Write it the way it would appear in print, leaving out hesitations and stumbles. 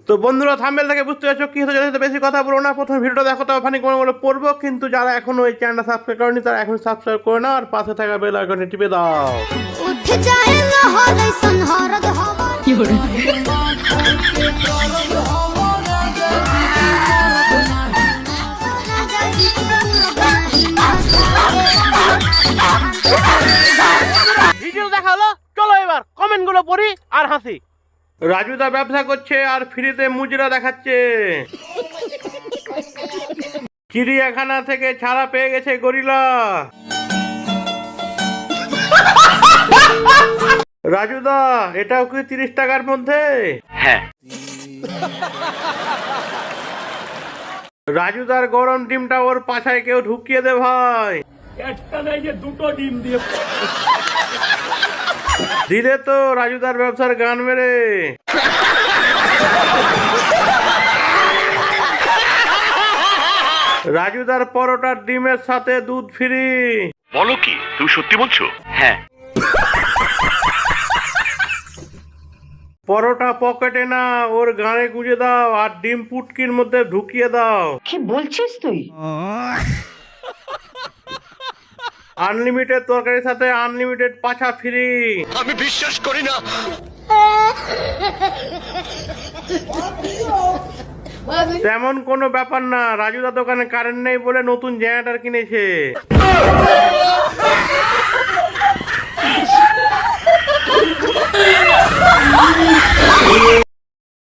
তো বন্ধুরা থাম্বনেল থেকে বুঝতে পারছো কি হতে যাচ্ছে, বেশি কথা বলো না। প্রথমে ভিডিওটা দেখো, তো ফানি কোনো বলে পড়বো, কিন্তু যারা এখনো ওই চ্যানেলটা সাবস্ক্রাইব করেনি তারা এখন সাবস্ক্রাইব করে নাও আর পাশে থাকা বেল আইকনে টিপে দাও। উঠে যায় লহরে সংহারদ হওয়া কি হলো ভিডিও দেখা হলো, চলো এবার কমেন্ট গুলো পড়ি আর হাসি। রাজুদা ব্যবসা করছে আর ফ্রিতে মুজরা দেখাচ্ছে। চিড়িয়াখানা থেকে ছাড়া পেয়ে গেছে গরিলা। রাজুদা এটাও কি 30 টাকার মধ্যে? হ্যাঁ। রাজুদার গরম ডিমটা ওর পাছায় কেউ ঢুকিয়ে দে ভাই। একটা নাই যে দুটো ডিম দিয়ে দিলে তো রাজুদার ব্যবসার গান মেরে। রাজুদার পরোটার ডিমের সাথে দুধ ফ্রি। বলো কি, তুমি সত্যি বলছো? হ্যাঁ। পরোটা পকেটে না, ওর গানে গুঁজে দাও আর ডিম পুটকির মধ্যে ঢুকিয়ে দাও। কি বলছিস তুই? আনলিমিটেড তরকারির সাথে আনলিমিটেড পাছা ফ্রি। আমি বিশ্বাস করি না। তেমন কোনো ব্যাপার না, রাজুদা দোকানে কারেন্ট নেই বলে নতুন জেনারেটর কিনেছে।